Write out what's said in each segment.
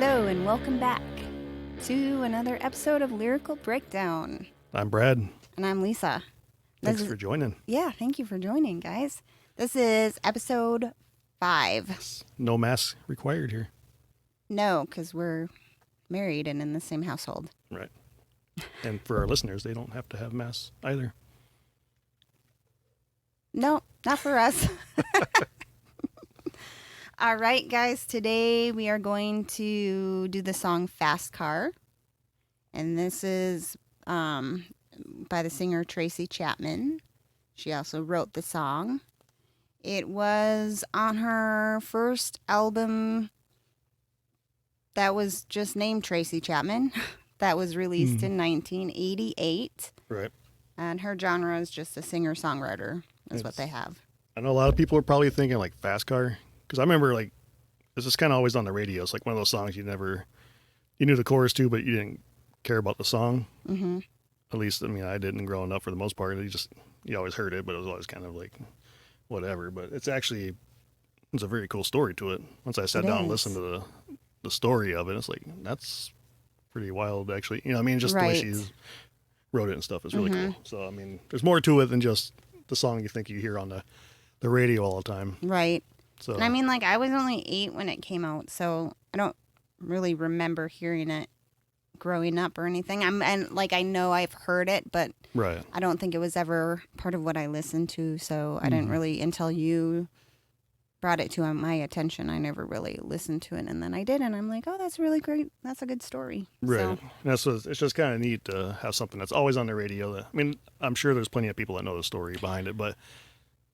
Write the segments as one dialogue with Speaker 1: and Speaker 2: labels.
Speaker 1: Hello and welcome back to another episode of Lyrical Breakdown.
Speaker 2: I'm Brad.
Speaker 1: And I'm Lisa.
Speaker 2: Thanks for joining.
Speaker 1: Yeah, thank you for joining, guys. This is episode 5.
Speaker 2: No mask required here.
Speaker 1: No, because we're married and in the same household.
Speaker 2: Right. And for our listeners, they don't have to have masks either.
Speaker 1: No, not for us. All right, guys. Today we are going to do the song Fast Car. And this is by the singer Tracy Chapman. She also wrote the song. It was on her first album that was just named Tracy Chapman. That was released in 1988.
Speaker 2: Right.
Speaker 1: And her genre is just a singer-songwriter. That's what they have.
Speaker 2: I know a lot of people are probably thinking like Fast Car. Because I remember like, this is kind of always on the radio. It's like one of those songs you knew the chorus to, but you didn't care about the song. Mm-hmm. At least, I mean, I didn't growing up for the most part. You always heard it, but it was always kind of like whatever. But it's a very cool story to it. Once I sat down and listened to the story of it, it's like, that's pretty wild, actually. You know what I mean? Just the way she wrote it and stuff is really cool. So, I mean, there's more to it than just the song you think you hear on the radio all the time.
Speaker 1: Right.
Speaker 2: So,
Speaker 1: and I mean, like, I was only 8 when it came out, so I don't really remember hearing it growing up or anything. I know I've heard it, but
Speaker 2: right.
Speaker 1: I don't think it was ever part of what I listened to, so I didn't really, until you brought it to my attention, I never really listened to it, and then I did, and I'm like, oh, that's really great. That's a good story.
Speaker 2: Right. It's just kind of neat to have something that's always on the radio. I mean, I'm sure there's plenty of people that know the story behind it, but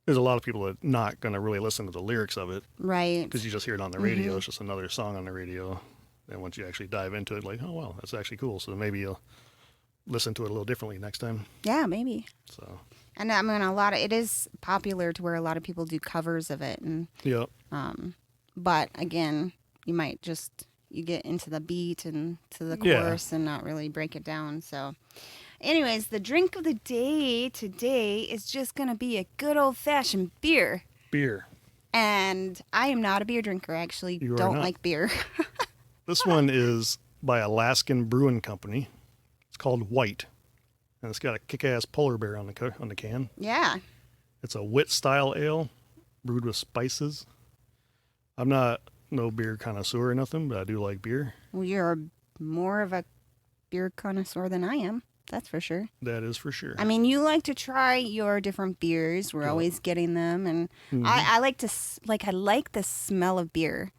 Speaker 2: there's a lot of people that are not going to really listen to the lyrics of it.
Speaker 1: Right.
Speaker 2: Because you just hear it on the radio. It's just another song on the radio. And once you actually dive into it, like, oh, wow, that's actually cool. So maybe you'll listen to it a little differently next time.
Speaker 1: Yeah, maybe.
Speaker 2: So.
Speaker 1: And I mean, it is popular to where a lot of people do covers of it. And
Speaker 2: yeah.
Speaker 1: But again, you get into the beat and to the chorus and not really break it down. So anyways, the drink of the day today is just going to be a good old-fashioned beer.
Speaker 2: Beer.
Speaker 1: And I am not a beer drinker. I actually don't like beer.
Speaker 2: This one is by Alaskian Brewing Company. It's called White. And it's got a kick-ass polar bear on the can.
Speaker 1: Yeah.
Speaker 2: It's a wit-style ale brewed with spices. I'm not no beer connoisseur or nothing, but I do like beer.
Speaker 1: Well, you're more of a beer connoisseur than I am. That's for sure.
Speaker 2: That is for sure.
Speaker 1: I mean, you like to try your different beers. We're always getting them, and I like the smell of beer,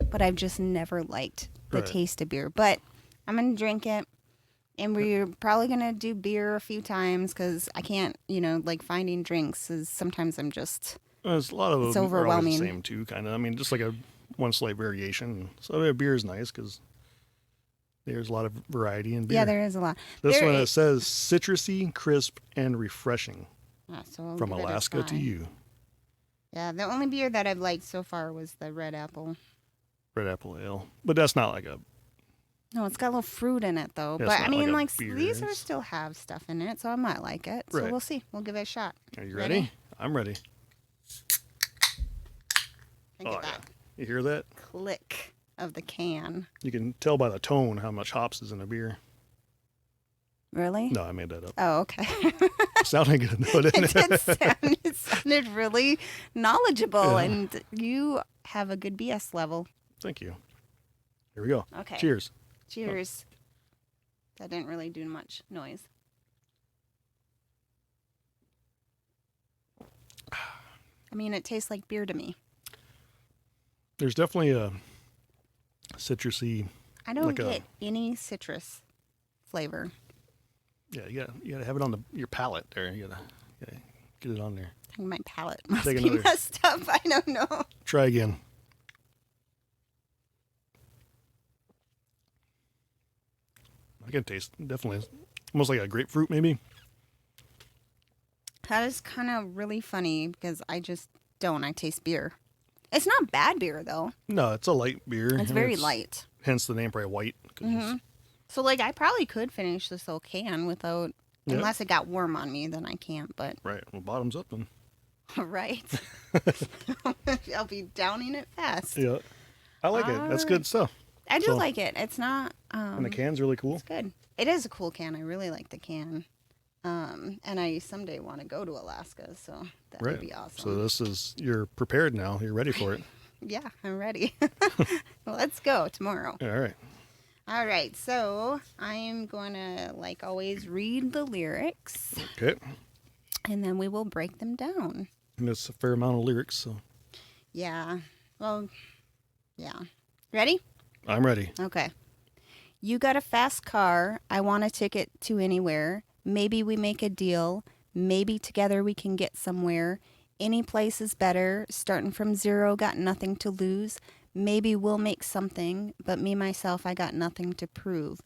Speaker 1: but I've just never liked the taste of beer. But I'm gonna drink it, and we're probably gonna do beer a few times because I can't, like finding drinks is sometimes I'm just.
Speaker 2: There's a lot of them.
Speaker 1: It's overwhelming.
Speaker 2: Are always the same too, kind of. I mean, just like one slight variation. So beer is nice because. There's a lot of variety in beer.
Speaker 1: Yeah, there is a lot.
Speaker 2: This one, it says citrusy, crisp, and refreshing.
Speaker 1: So
Speaker 2: from Alaska to you.
Speaker 1: Yeah, the only beer that I've liked so far was the Red Apple.
Speaker 2: Red Apple Ale. But that's not like a...
Speaker 1: No, it's got a little fruit in it, though.
Speaker 2: Yeah,
Speaker 1: but, I mean, like these
Speaker 2: are
Speaker 1: still have stuff in it, so I might like it. So we'll see. We'll give it a shot.
Speaker 2: Are you ready? I'm ready.
Speaker 1: Yeah.
Speaker 2: You hear that?
Speaker 1: Click of the can.
Speaker 2: You can tell by the tone how much hops is in a beer.
Speaker 1: Really?
Speaker 2: No, I made that up.
Speaker 1: Oh, okay.
Speaker 2: Sounded good, though, didn't it?
Speaker 1: It sounded really knowledgeable, and you have a good BS level.
Speaker 2: Thank you. Here we go.
Speaker 1: Okay.
Speaker 2: Cheers.
Speaker 1: Cheers. That didn't really do much noise. I mean, it tastes like beer to me.
Speaker 2: There's definitely a citrusy.
Speaker 1: I don't get any citrus flavor.
Speaker 2: Yeah, you gotta have it on your palate there. You gotta get it on there.
Speaker 1: I think my palate must be messed up. I don't know.
Speaker 2: Try again. I can taste definitely almost like a grapefruit maybe.
Speaker 1: That is kind of really funny because I just don't. I taste beer. It's not bad beer, though.
Speaker 2: No, it's a light beer.
Speaker 1: It's very light.
Speaker 2: Hence the name, probably White.
Speaker 1: So, like, I probably could finish this whole can without, unless it got warm on me, then I can't, but.
Speaker 2: Right. Well, bottoms up then.
Speaker 1: Right. I'll be downing it fast.
Speaker 2: Yeah. I like it. That's good stuff.
Speaker 1: I do
Speaker 2: So,
Speaker 1: like it. It's not.
Speaker 2: and the can's really cool.
Speaker 1: It's good. It is a cool can. I really like the can. And I someday want to go to Alaska, so that would
Speaker 2: Right.
Speaker 1: be awesome.
Speaker 2: So this is, you're prepared now. You're ready for it.
Speaker 1: Yeah, I'm ready. Let's go tomorrow.
Speaker 2: All right.
Speaker 1: All right, so I'm going to, like always, read the lyrics,
Speaker 2: Okay.
Speaker 1: and then we will break them down.
Speaker 2: And it's a fair amount of lyrics, so
Speaker 1: Yeah. Well, yeah. Ready?
Speaker 2: I'm ready.
Speaker 1: Okay. You got a fast car. I want a ticket to anywhere. Maybe we make a deal. Maybe together we can get somewhere. Any place is better. Starting from zero, got nothing to lose. Maybe we'll make something, but me, myself, I got nothing to prove.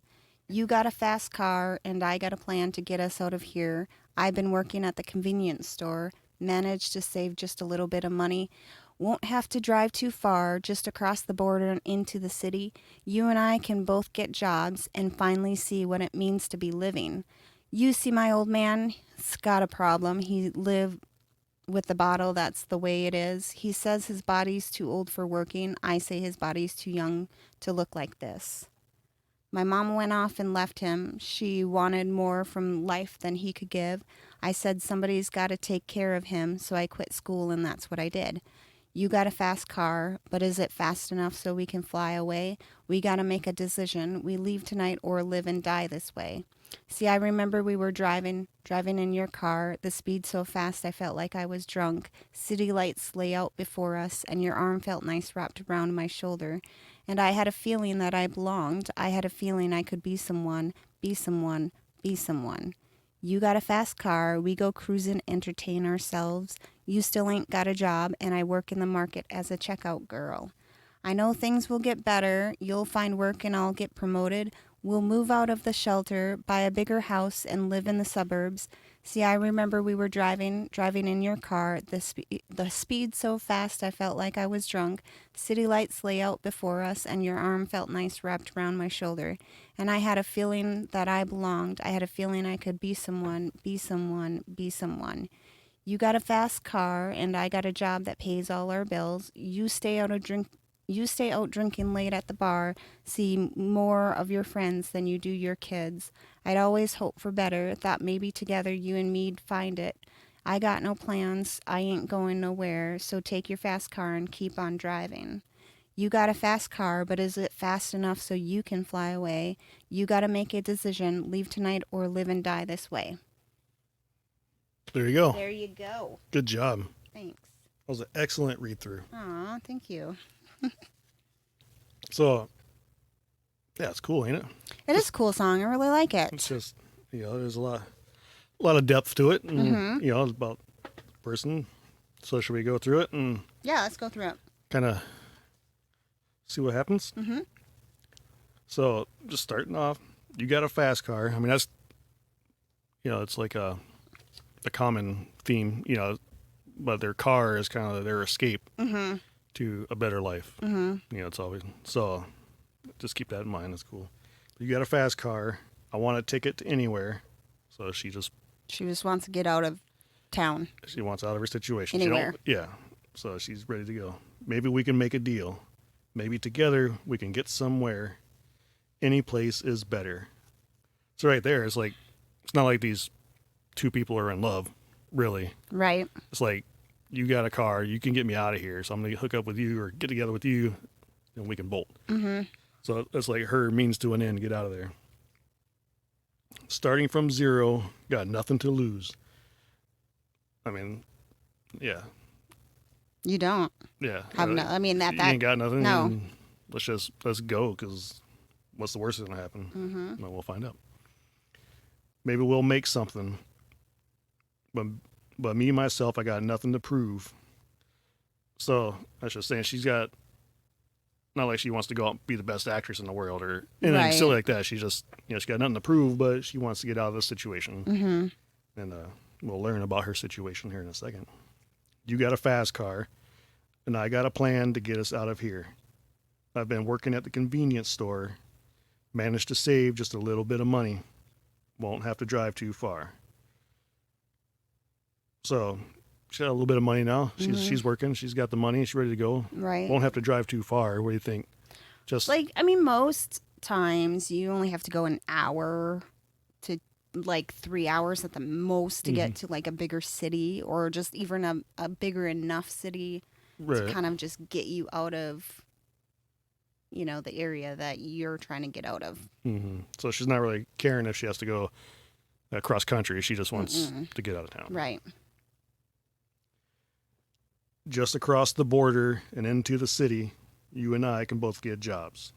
Speaker 1: You got a fast car, and I got a plan to get us out of here. I've been working at the convenience store, managed to save just a little bit of money. Won't have to drive too far, just across the border and into the city. You and I can both get jobs and finally see what it means to be living. You see, my old man's got a problem. He lived with the bottle. That's the way it is. He says his body's too old for working. I say his body's too young to look like this. My mom went off and left him. She wanted more from life than he could give. I said somebody's got to take care of him, so I quit school and that's what I did. You got a fast car, but is it fast enough so we can fly away? We got to make a decision. We leave tonight or live and die this way. See, I remember we were driving in your car, the speed so fast I felt like I was drunk. City lights lay out before us, and your arm felt nice wrapped around my shoulder. And I had a feeling that I belonged. I had a feeling I could be someone, be someone, be someone. You got a fast car, we go cruising, entertain ourselves. You still ain't got a job, and I work in the market as a checkout girl. I know things will get better. You'll find work and I'll get promoted. We'll move out of the shelter, buy a bigger house, and live in the suburbs. See, I remember we were driving in your car, the speed so fast I felt like I was drunk. City lights lay out before us, and your arm felt nice wrapped around my shoulder. And I had a feeling that I belonged. I had a feeling I could be someone, be someone, be someone. You got a fast car, and I got a job that pays all our bills. You stay out drinking late at the bar, see more of your friends than you do your kids. I'd always hope for better, thought maybe together you and me'd find it. I got no plans, I ain't going nowhere, so take your fast car and keep on driving. You got a fast car, but is it fast enough so you can fly away? You got to make a decision, leave tonight or live and die this way.
Speaker 2: There you go.
Speaker 1: There you go.
Speaker 2: Good job.
Speaker 1: Thanks.
Speaker 2: That was an excellent read through.
Speaker 1: Aw, thank you.
Speaker 2: So, yeah, it's cool, ain't it?
Speaker 1: It is a cool song. I really like it.
Speaker 2: It's just, there's a lot of depth to it, and
Speaker 1: Mm-hmm.
Speaker 2: it's about the person. So should we go through it and
Speaker 1: Yeah, let's go through it.
Speaker 2: kind of see what happens?
Speaker 1: Mm-hmm.
Speaker 2: So just starting off, you got a fast car. I mean, that's it's like a common theme, but their car is kind of their escape
Speaker 1: Mm-hmm.
Speaker 2: to a better life.
Speaker 1: Mm-hmm.
Speaker 2: It's always so. Just keep that in mind. That's cool. You got a fast car. I want a ticket to anywhere. So she just
Speaker 1: wants to get out of town.
Speaker 2: She wants out of her situation.
Speaker 1: Anywhere.
Speaker 2: Yeah. So she's ready to go. Maybe we can make a deal. Maybe together we can get somewhere. Any place is better. So right there, it's like, it's not like these two people are in love, really.
Speaker 1: Right.
Speaker 2: It's like, you got a car, you can get me out of here, so I'm going to hook up with you or get together with you, and we can bolt.
Speaker 1: Mm-hmm.
Speaker 2: So it's like her means to an end, get out of there. Starting from zero, got nothing to lose. I mean, yeah.
Speaker 1: You don't
Speaker 2: Yeah.
Speaker 1: have no. I mean
Speaker 2: You
Speaker 1: that.
Speaker 2: ain't got nothing.
Speaker 1: No.
Speaker 2: and let's go, because what's the worst that's going to happen?
Speaker 1: Mm-hmm.
Speaker 2: Well, we'll find out. Maybe we'll make something. But me, myself, I got nothing to prove. So I was just saying, she's got, not like she wants to go out and be the best actress in the world or anything
Speaker 1: Right.
Speaker 2: silly like that. She just, she got nothing to prove, but she wants to get out of this situation.
Speaker 1: Mm-hmm.
Speaker 2: And we'll learn about her situation here in a second. You got a fast car, and I got a plan to get us out of here. I've been working at the convenience store, managed to save just a little bit of money. Won't have to drive too far. So she's got a little bit of money now. She's working. She's got the money. She's ready to go.
Speaker 1: Right.
Speaker 2: Won't have to drive too far. What do you think? Just
Speaker 1: Like, I mean, most times you only have to go an hour to like 3 hours at the most to get to like a bigger city or just even a bigger enough city to
Speaker 2: right.
Speaker 1: kind of just get you out of, the area that you're trying to get out of.
Speaker 2: So she's not really caring if she has to go across country. She just wants
Speaker 1: Mm-mm.
Speaker 2: to get out of town.
Speaker 1: Right.
Speaker 2: Just across the border and into the city, you and I can both get jobs.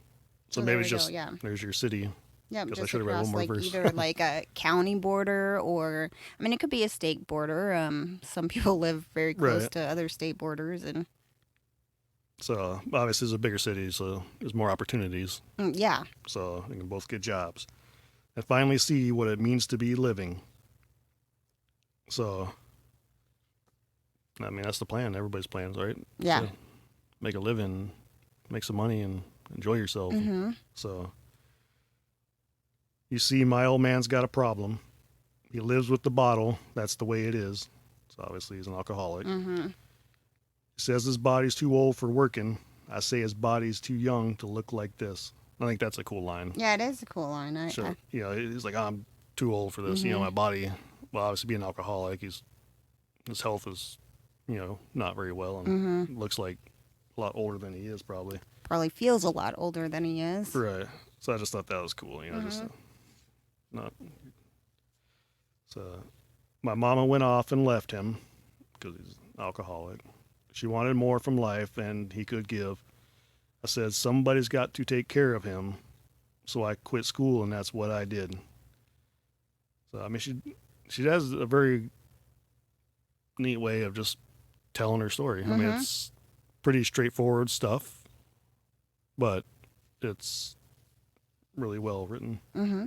Speaker 2: So
Speaker 1: there
Speaker 2: maybe
Speaker 1: we
Speaker 2: it's just
Speaker 1: go, yeah.
Speaker 2: there's your city.
Speaker 1: Yep,
Speaker 2: Guess I
Speaker 1: just
Speaker 2: should have read one
Speaker 1: across
Speaker 2: more
Speaker 1: like
Speaker 2: verse.
Speaker 1: either like a county border or I mean it could be a state border. Some people live very close
Speaker 2: Right.
Speaker 1: to other state borders and
Speaker 2: So obviously, it's a bigger city, so there's more opportunities.
Speaker 1: yeah.
Speaker 2: So we can both get jobs and finally see what it means to be living. So, I mean, that's the plan. Everybody's plans, right?
Speaker 1: Yeah.
Speaker 2: So make a living, make some money, and enjoy yourself.
Speaker 1: Mm-hmm.
Speaker 2: So, you see, my old man's got a problem. He lives with the bottle. That's the way it is. So obviously, he's an alcoholic.
Speaker 1: Mm-hmm.
Speaker 2: He says his body's too old for working. I say his body's too young to look like this. I think that's a cool line.
Speaker 1: Yeah, it is a cool line.
Speaker 2: So, he's like, I'm too old for this.
Speaker 1: Mm-hmm.
Speaker 2: My body, well, obviously being an alcoholic, his health is, not very well and looks like a lot older than he is probably.
Speaker 1: Probably feels a lot older than he is.
Speaker 2: Right. So I just thought that was cool, just not. So my mama went off and left him because he's an alcoholic. She wanted more from life than he could give. I said, somebody's got to take care of him. So I quit school, and that's what I did. So, I mean, she has a very neat way of just telling her story. I mean, it's pretty straightforward stuff, but it's really well written.
Speaker 1: Mm-hmm.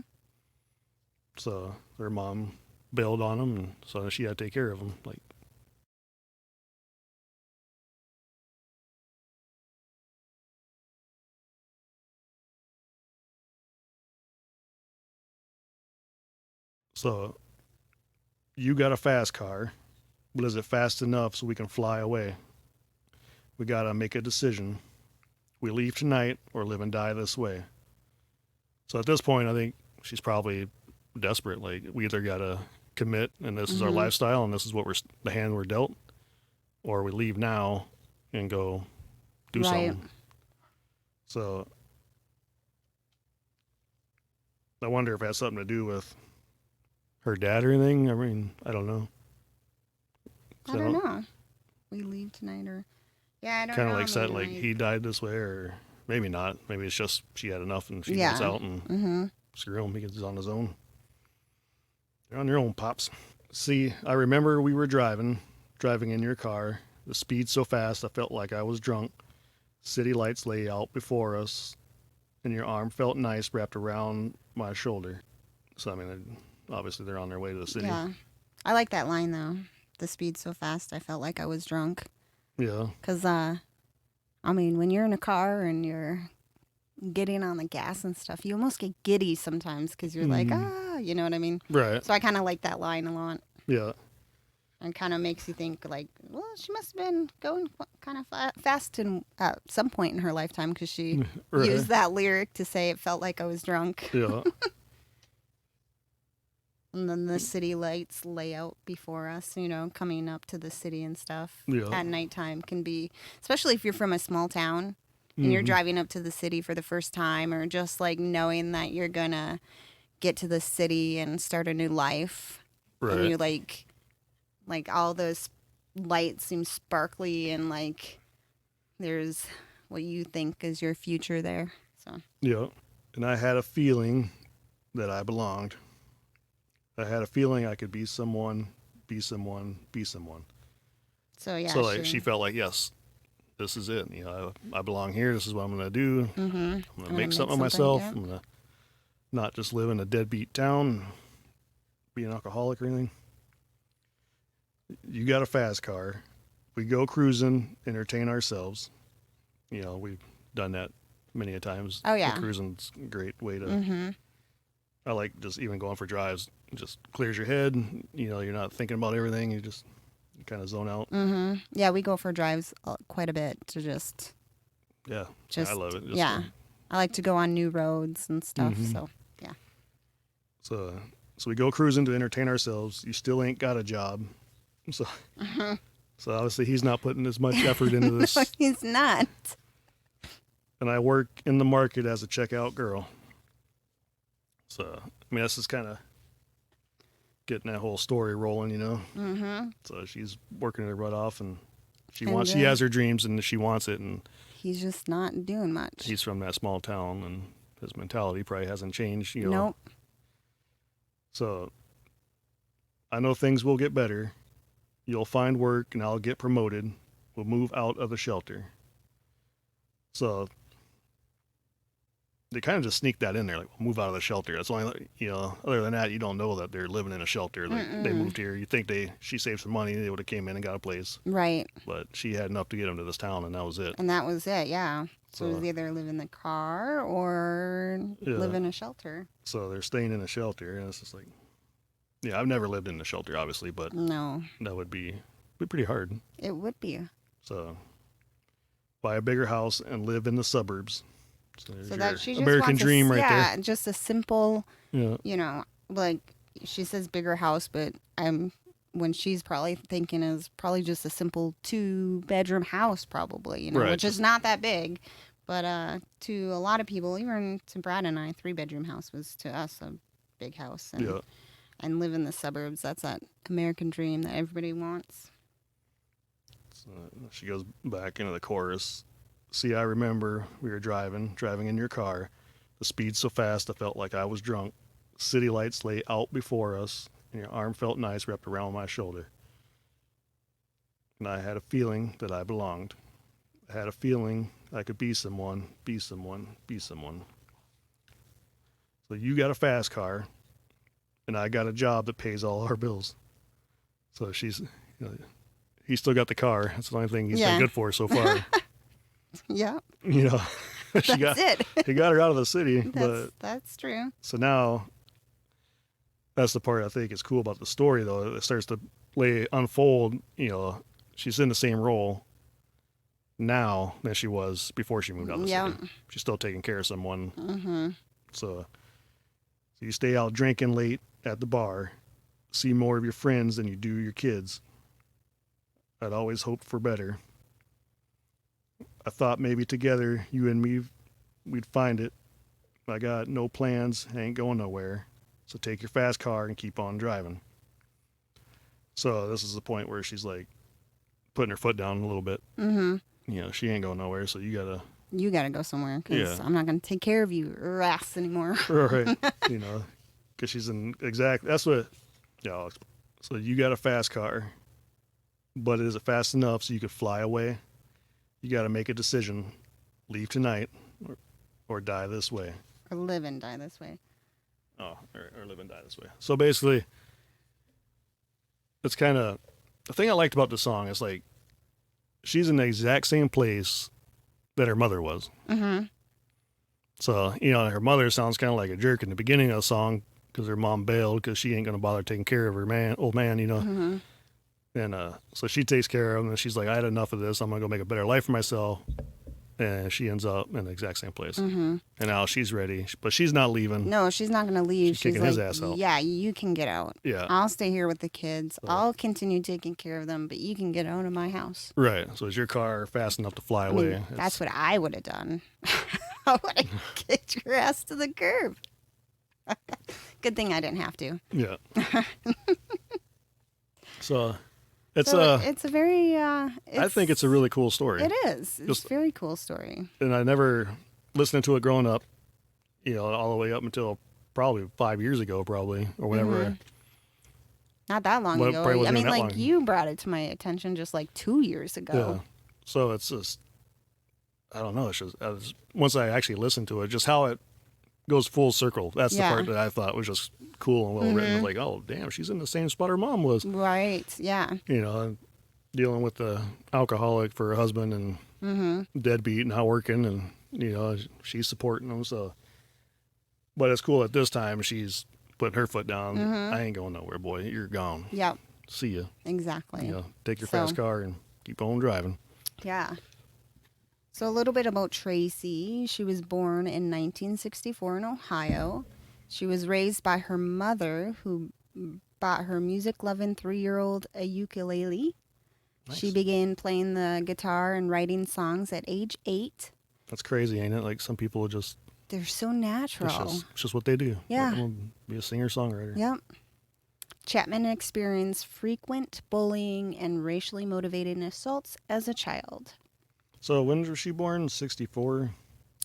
Speaker 2: So her mom bailed on him, and so she had to take care of him. Like, so you got a fast car, but is it fast enough so we can fly away? We got to make a decision. We leave tonight or live and die this way. So at this point, I think she's probably desperate. Like, we either got to commit and this is our lifestyle and this is what the hand we're dealt, or we leave now and go do something. So I wonder if it has something to do with her dad or anything. I mean, I don't know.
Speaker 1: I don't know. We leave tonight or... Yeah, I don't know.
Speaker 2: Kind of like said, like, he died this way, or maybe not. Maybe it's just she had enough and she gets out and screw him. He's on his own. You're on your own, Pops. See, I remember we were driving in your car. The speed so fast, I felt like I was drunk. City lights lay out before us, and your arm felt nice wrapped around my shoulder. So, I mean, obviously they're on their way to the city.
Speaker 1: Yeah. I like that line, though. The speed so fast, I felt like I was drunk.
Speaker 2: Yeah.
Speaker 1: Because, I mean, when you're in a car and you're getting on the gas and stuff, you almost get giddy sometimes because you're like, you know what I mean?
Speaker 2: Right.
Speaker 1: So I kind of like that line a lot.
Speaker 2: Yeah.
Speaker 1: And kind of makes you think, like, well, she must have been going kind of fast at some point in her lifetime because she used that lyric to say it felt like I was drunk.
Speaker 2: Yeah.
Speaker 1: And then the city lights lay out before us, coming up to the city and stuff at nighttime can be, especially if you're from a small town and you're driving up to the city for the first time, or just like knowing that you're going to get to the city and start a new life.
Speaker 2: Right.
Speaker 1: And you like all those lights seem sparkly and like there's what you think is your future there. So.
Speaker 2: Yeah. And I had a feeling that I belonged. I had a feeling I could be someone, be someone, be someone.
Speaker 1: So, yeah.
Speaker 2: So, like, she felt like, yes, this is it. I belong here. This is what I'm going to do. I'm going to make something of myself.
Speaker 1: Yeah.
Speaker 2: I'm going to not just live in a deadbeat town, be an alcoholic or anything. You got a fast car. We go cruising, entertain ourselves. We've done that many a times.
Speaker 1: Oh, yeah.
Speaker 2: Cruising's a great way to... I like just even going for drives. It just clears your head. You're not thinking about everything. You just kind of zone out.
Speaker 1: Yeah, we go for drives quite a bit to just...
Speaker 2: Yeah,
Speaker 1: Just,
Speaker 2: I love it. Just
Speaker 1: yeah. I like to go on new roads and stuff.
Speaker 2: Mhm.
Speaker 1: So yeah.
Speaker 2: So we go cruising to entertain ourselves. You still ain't got a job, so so obviously he's not putting as much effort into
Speaker 1: No,
Speaker 2: this.
Speaker 1: he's not.
Speaker 2: And I work in the market as a checkout girl. So I mean, this is kind of getting that whole story rolling, you know.
Speaker 1: Mm-hmm.
Speaker 2: So she's working her butt off, and she
Speaker 1: And
Speaker 2: she has her dreams, and she wants it, and
Speaker 1: he's just not doing much.
Speaker 2: he's from that small town, and his mentality probably hasn't changed, you know.
Speaker 1: Nope.
Speaker 2: So I know things will get better. You'll find work, and I'll get promoted. We'll move out of the shelter. So they kind of just sneak that in there, like, we'll move out of the shelter. That's only, you know, other than that, you don't know that they're living in a shelter. Like, they moved here. You think she saved some money, they would have came in and got a place.
Speaker 1: Right.
Speaker 2: But she had enough to get them to this town, and that was it.
Speaker 1: And that was it, yeah. So it was
Speaker 2: So-
Speaker 1: either live in the car or
Speaker 2: Yeah.
Speaker 1: live in a shelter.
Speaker 2: So they're staying in a shelter, and it's just like, yeah, I've never lived in a shelter, obviously, but
Speaker 1: No,
Speaker 2: that would be pretty hard.
Speaker 1: it would be.
Speaker 2: So buy a bigger house and live in the suburbs. So, there's
Speaker 1: So
Speaker 2: your
Speaker 1: that she just
Speaker 2: American
Speaker 1: wants
Speaker 2: dream right
Speaker 1: yeah, just a simple,
Speaker 2: there.
Speaker 1: you know, like she says bigger house, but when she's probably thinking is probably just a simple 2-bedroom house, probably, you know,
Speaker 2: Right,
Speaker 1: which
Speaker 2: just-
Speaker 1: is not that big. But to a lot of people, even to Brad and I, 3-bedroom house was to us a big house. And,
Speaker 2: Yeah.
Speaker 1: and live in the suburbs, that's that American dream that everybody wants.
Speaker 2: So she goes back into the chorus. See, I remember we were driving in your car. The speed so fast I felt like I was drunk. City lights lay out before us, and your arm felt nice wrapped around my shoulder. And I had a feeling that I belonged. I had a feeling I could be someone, be someone, be someone. So you got a fast car, and I got a job that pays all our bills. So she's, he's still got the car. That's the only thing he's
Speaker 1: Yeah.
Speaker 2: been good for so far.
Speaker 1: Yeah,
Speaker 2: You know,
Speaker 1: that's it.
Speaker 2: he got her out of the city, but
Speaker 1: That's true.
Speaker 2: so now that's the part I think is cool about the story, though. It starts to unfold. You know, she's in the same role now than she was before she moved out of the
Speaker 1: Yeah.
Speaker 2: city. She's still taking care of someone.
Speaker 1: Mm-hmm.
Speaker 2: So you stay out drinking late at the bar, see more of your friends than you do your kids. I'd always hoped for better. I thought maybe together, you and me, we'd find it. I got no plans, ain't going nowhere. So take your fast car and keep on driving. So this is the point where she's like putting her foot down a little bit.
Speaker 1: Mm-hmm.
Speaker 2: You know, she ain't going nowhere, so you gotta,
Speaker 1: You got to go somewhere because
Speaker 2: Yeah.
Speaker 1: I'm not going to take care of you ass anymore.
Speaker 2: right, you know, because she's in that's what, yeah. So you got a fast car, but is it fast enough so you could fly away? You got to make a decision: leave tonight, or die this way.
Speaker 1: Or live and die this way.
Speaker 2: Oh, or live and die this way. So basically, it's kind of the thing I liked about the song is like she's in the exact same place that her mother was.
Speaker 1: Mm-hmm.
Speaker 2: So, you know, her mother sounds kind of like a jerk in the beginning of the song because her mom bailed because she ain't going to bother taking care of her old man, you know.
Speaker 1: Mm-hmm.
Speaker 2: And so she takes care of him, and she's like, I had enough of this. I'm going to go make a better life for myself. And she ends up in the exact same place.
Speaker 1: Mm-hmm.
Speaker 2: And now she's ready, but she's not leaving.
Speaker 1: No, she's not going to leave.
Speaker 2: She's kicking
Speaker 1: like,
Speaker 2: his ass out.
Speaker 1: Yeah, you can get out.
Speaker 2: Yeah.
Speaker 1: I'll stay here with the kids.
Speaker 2: So-
Speaker 1: I'll continue taking care of them, but you can get out of my house.
Speaker 2: Right. So is your car fast enough to fly
Speaker 1: I
Speaker 2: away?
Speaker 1: mean, that's what I would have done. I would have kicked your ass to the curb. Good thing I didn't have to.
Speaker 2: Yeah. So it's
Speaker 1: It's a very.
Speaker 2: I think it's a really cool story.
Speaker 1: It is. It's
Speaker 2: Just-
Speaker 1: a very cool story.
Speaker 2: And I never listened to it growing up, you know, all the way up until probably 5 years ago, probably, or whatever.
Speaker 1: Mhm. Not that long
Speaker 2: Well, it
Speaker 1: ago.
Speaker 2: probably
Speaker 1: I
Speaker 2: wasn't
Speaker 1: mean,
Speaker 2: even that
Speaker 1: like
Speaker 2: long.
Speaker 1: you brought it to my attention just like 2 years
Speaker 2: Yeah.
Speaker 1: ago.
Speaker 2: So it's just, I don't know. It's just once I actually listened to it, just how it goes full circle. That's
Speaker 1: Yeah.
Speaker 2: the part that I thought was just cool and well written.
Speaker 1: Mhm.
Speaker 2: Like, oh, damn, she's in the same spot her mom was,
Speaker 1: Right. Yeah.
Speaker 2: you know, and dealing with the alcoholic for her husband and
Speaker 1: Mm-hmm.
Speaker 2: deadbeat and not working, and you know she's supporting him. So, but it's cool at this time she's putting her foot down.
Speaker 1: Mhm.
Speaker 2: I ain't going nowhere, boy. You're gone.
Speaker 1: Yep.
Speaker 2: See ya.
Speaker 1: Exactly.
Speaker 2: You know, take your
Speaker 1: So-
Speaker 2: fast car and keep on driving.
Speaker 1: Yeah. So a little bit about Tracy. She was born in 1964 in Ohio. She was raised by her mother, who bought her music-loving 3-year-old a ukulele. She
Speaker 2: Nice.
Speaker 1: began playing the guitar and writing songs at age 8.
Speaker 2: That's crazy, ain't it? Like some people just
Speaker 1: They're so
Speaker 2: it's
Speaker 1: natural.
Speaker 2: just what they do.
Speaker 1: Yeah.
Speaker 2: I'm gonna be a singer songwriter.
Speaker 1: Yep. Chapman experienced frequent bullying and racially motivated assaults as a child.
Speaker 2: So when was she born? 64.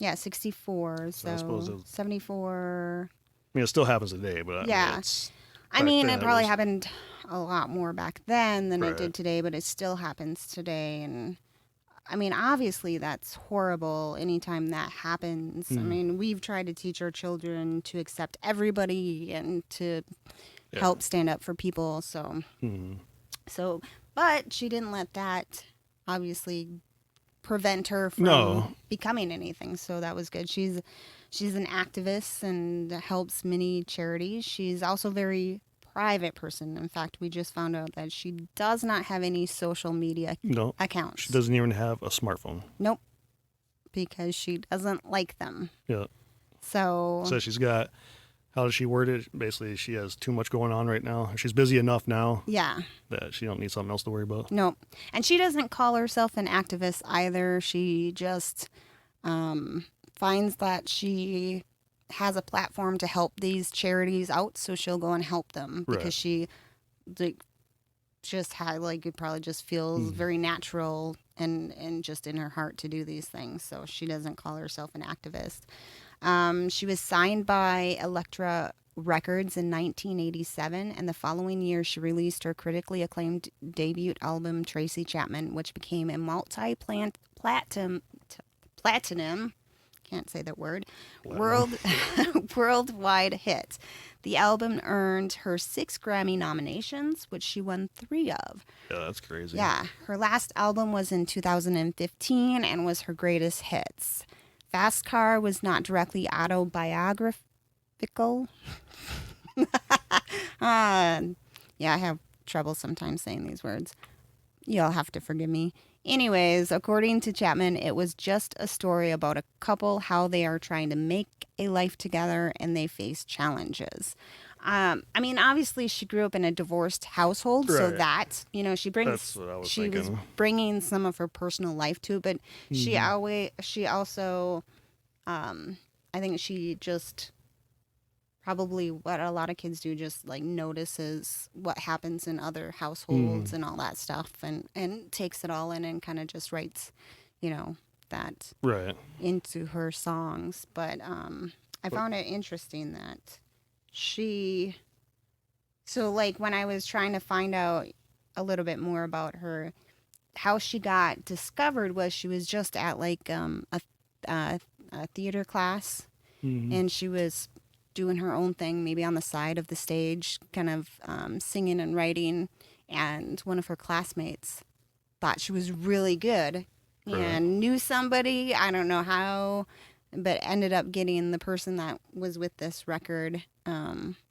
Speaker 1: Yeah, 64.
Speaker 2: So I suppose it was,
Speaker 1: 74.
Speaker 2: I mean, it still happens today, but
Speaker 1: Yeah.
Speaker 2: I mean, it's
Speaker 1: I
Speaker 2: back
Speaker 1: mean,
Speaker 2: then
Speaker 1: it
Speaker 2: it
Speaker 1: probably
Speaker 2: was-
Speaker 1: happened a lot more back then than it
Speaker 2: Right.
Speaker 1: did today, but it still happens today. And I mean, obviously, that's horrible anytime that happens. I mean, we've tried to teach our children to accept everybody and to
Speaker 2: Yeah.
Speaker 1: help stand up for people. So, but she didn't let that obviously prevent her from
Speaker 2: No.
Speaker 1: becoming anything. So that was good. She's an activist and helps many charities. She's also a very private person. In fact, we just found out that she does not have any social media
Speaker 2: No,
Speaker 1: accounts.
Speaker 2: she doesn't even have a smartphone.
Speaker 1: Nope. Because she doesn't like them.
Speaker 2: Yeah.
Speaker 1: So
Speaker 2: So she's got, how does she word it? Basically, she has too much going on right now. She's busy enough now
Speaker 1: yeah.
Speaker 2: that she don't need something else to worry about.
Speaker 1: Nope. And she doesn't call herself an activist either. She just finds that she has a platform to help these charities out, so she'll go and help them because
Speaker 2: Right.
Speaker 1: she like just had like it probably just feels very natural and just in her heart to do these things. So she doesn't call herself an activist. She was signed by Elektra Records in 1987, and the following year she released her critically acclaimed debut album Tracy Chapman, which became a platinum, can't say that word, worldwide hit. The album earned her 6 Grammy nominations, which she won 3 of.
Speaker 2: Yeah, that's crazy.
Speaker 1: Yeah, her last album was in 2015 and was her greatest hits. Fast Car was not directly autobiographical. Yeah, I have trouble sometimes saying these words. You'll have to forgive me. Anyways, according to Chapman, it was just a story about a couple, how they are trying to make a life together and they face challenges. I mean, obviously, she grew up in a divorced household, so
Speaker 2: Right.
Speaker 1: that she brings.
Speaker 2: That's what I was
Speaker 1: she was
Speaker 2: thinking.
Speaker 1: bringing some of her personal life to it, but she also, I think she just probably what a lot of kids do, just like notices what happens in other households and all that stuff, and takes it all in and kind of just writes, that
Speaker 2: Right.
Speaker 1: into her songs. But I found it interesting that so like when I was trying to find out a little bit more about her, how she got discovered was she was just at like a theater class, and she was doing her own thing, maybe on the side of the stage, kind of singing and writing, and one of her classmates thought she was really good and knew somebody, I don't know how, but ended up getting the person that was with this record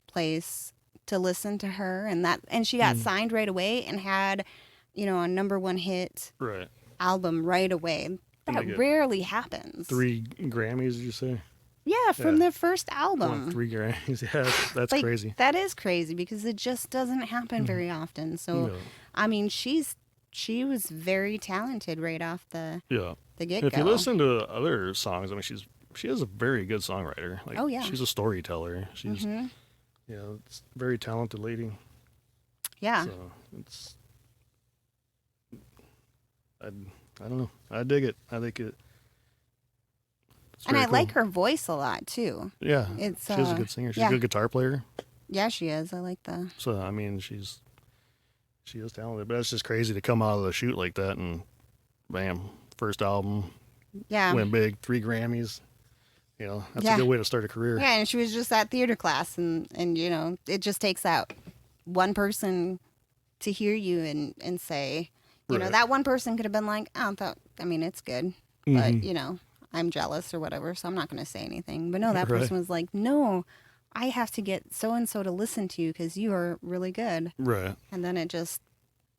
Speaker 1: place to listen to her, and she got signed right away and had a #1 hit
Speaker 2: Right.
Speaker 1: album right away.
Speaker 2: And
Speaker 1: That
Speaker 2: they get
Speaker 1: rarely happens.
Speaker 2: 3 Grammys, did you say?
Speaker 1: Yeah, from
Speaker 2: Yeah.
Speaker 1: their first
Speaker 2: Won
Speaker 1: album.
Speaker 2: 3 Grammys. Yeah, that's
Speaker 1: Like,
Speaker 2: crazy.
Speaker 1: That is crazy because it just doesn't happen very often. So,
Speaker 2: No.
Speaker 1: I mean, she was very talented right off the
Speaker 2: Yeah.
Speaker 1: get
Speaker 2: If you
Speaker 1: go.
Speaker 2: listen to other songs, I mean, she is a very good songwriter. Like,
Speaker 1: Oh, yeah.
Speaker 2: she's a storyteller. She's, it's a very talented lady.
Speaker 1: Yeah.
Speaker 2: So it's, I don't know. I dig it. I think it. It's
Speaker 1: And I
Speaker 2: very cool.
Speaker 1: like her voice a lot too.
Speaker 2: Yeah,
Speaker 1: It's
Speaker 2: she's a good singer. She's
Speaker 1: yeah.
Speaker 2: a good guitar player.
Speaker 1: Yeah, she is. I like the.
Speaker 2: So I mean, she is talented. But it's just crazy to come out of the chute like that and, bam, first album,
Speaker 1: Yeah.
Speaker 2: went big, 3 Grammys. That's
Speaker 1: Yeah.
Speaker 2: a good way to start a career.
Speaker 1: Yeah, and she was just at theater class, and it just takes that one person to hear you and say,
Speaker 2: Right.
Speaker 1: that one person could have been like, I mean, it's good, but I'm jealous or whatever, so I'm not going to say anything. But no, that
Speaker 2: Right.
Speaker 1: person was like, no, I have to get so and so to listen to you because you are really good.
Speaker 2: Right.
Speaker 1: And then it just,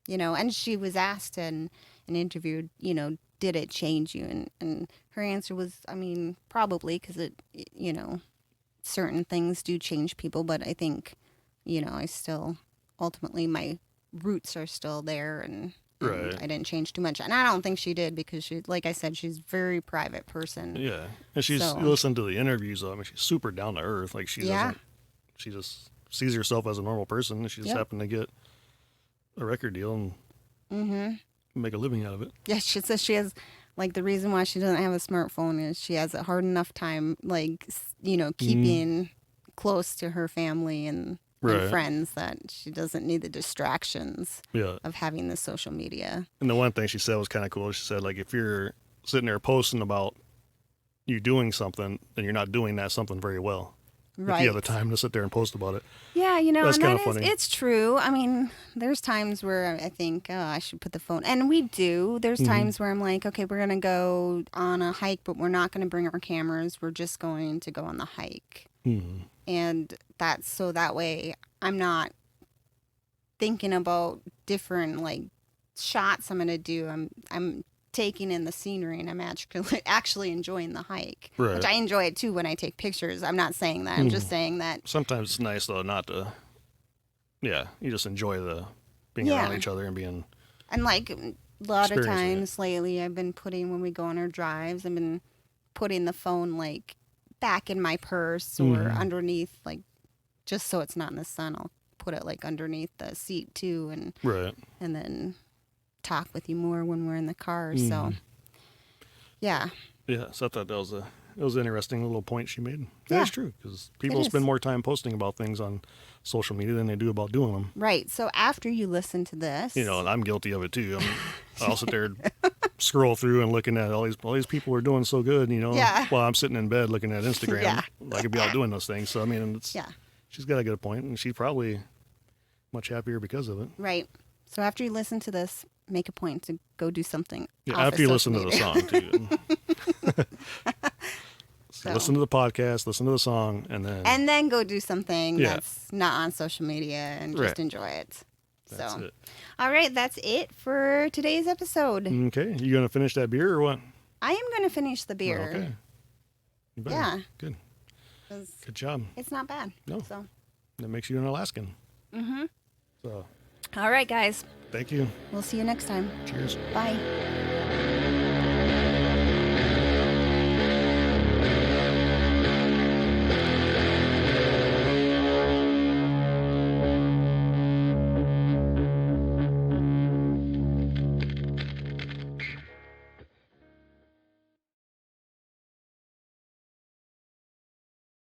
Speaker 1: and she was asked and interviewed, did it change you? And her answer was, I mean, probably, because certain things do change people, but I think, I still, ultimately, my roots are still there, and
Speaker 2: Right.
Speaker 1: I didn't change too much. And I don't think she did, because like I said, she's a very private person.
Speaker 2: Yeah. And she's,
Speaker 1: So-
Speaker 2: you listen to the interviews, though, I mean, she's super down to earth. Like,
Speaker 1: Yeah.
Speaker 2: she just sees herself as a normal person, and she just
Speaker 1: Yep.
Speaker 2: happened to get a record deal and make a living out of it.
Speaker 1: Yeah, she says she has, like, the reason why she doesn't have a smartphone is she has a hard enough time, like, keeping close to her family and
Speaker 2: Right.
Speaker 1: friends, that she doesn't need the distractions
Speaker 2: Yeah.
Speaker 1: of having the social media.
Speaker 2: And the one thing she said was kind of cool. She said, like, if you're sitting there posting about you doing something, then you're not doing that something very well.
Speaker 1: Right.
Speaker 2: If you have the time to sit there and post about it.
Speaker 1: Yeah,
Speaker 2: That's
Speaker 1: and
Speaker 2: kinda
Speaker 1: that is,
Speaker 2: funny.
Speaker 1: it's true. I mean, there's times where I think, oh, I should put the phone, and we do. There's times where I'm like, okay, we're going to go on a hike, but we're not going to bring our cameras. We're just going to go on the hike.
Speaker 2: Mm-hmm.
Speaker 1: And that's so that way I'm not thinking about different, like, shots I'm going to do. I'm taking in the scenery, and I'm actually enjoying the hike,
Speaker 2: Right.
Speaker 1: which I enjoy it too when I take pictures. I'm not saying that. I'm just saying that.
Speaker 2: Sometimes it's nice, though, not to, you just enjoy the being
Speaker 1: Yeah.
Speaker 2: around each other and being,
Speaker 1: And, like, a lot of
Speaker 2: Experiencing it.
Speaker 1: times lately, I've been putting, when we go on our drives, I've been putting the phone, like, back in my purse or underneath, like, just so it's not in the sun. I'll put it, like, underneath the seat too,
Speaker 2: right.
Speaker 1: and then talk with you more when we're in the car. So, yeah.
Speaker 2: Yeah, so I thought that was it was an interesting little point she made.
Speaker 1: Yeah.
Speaker 2: That's true, because people
Speaker 1: is.
Speaker 2: spend more time posting about things on social media than they do about doing them.
Speaker 1: Right. So after you listen to this,
Speaker 2: And I'm guilty of it too. I'll sit there and scroll through and looking at all these people are doing so good,
Speaker 1: Yeah.
Speaker 2: while I'm sitting in bed looking at Instagram.
Speaker 1: Yeah.
Speaker 2: I could be out doing those things. So, I mean,
Speaker 1: yeah,
Speaker 2: she's got a good point, and she's probably much happier because of it.
Speaker 1: right. So after you listen to this, make a point to go do something.
Speaker 2: Yeah,
Speaker 1: off
Speaker 2: after
Speaker 1: of
Speaker 2: you
Speaker 1: social
Speaker 2: listen to the
Speaker 1: media.
Speaker 2: song, too. So listen to the podcast, listen to the song, and then
Speaker 1: And then go do something
Speaker 2: Yeah.
Speaker 1: that's not on social media and just
Speaker 2: Right.
Speaker 1: enjoy it.
Speaker 2: that's
Speaker 1: So,
Speaker 2: it.
Speaker 1: all right, that's it for today's episode.
Speaker 2: Okay, you gonna finish that beer or what?
Speaker 1: I am going to finish the beer.
Speaker 2: Okay. You better.
Speaker 1: Yeah.
Speaker 2: Good.
Speaker 1: 'Cause
Speaker 2: Good job.
Speaker 1: it's not bad.
Speaker 2: No.
Speaker 1: So,
Speaker 2: That makes you an Alaskan.
Speaker 1: mm-hmm.
Speaker 2: So,
Speaker 1: All right, guys.
Speaker 2: thank you.
Speaker 1: We'll see you next time.
Speaker 2: Cheers.
Speaker 1: Bye.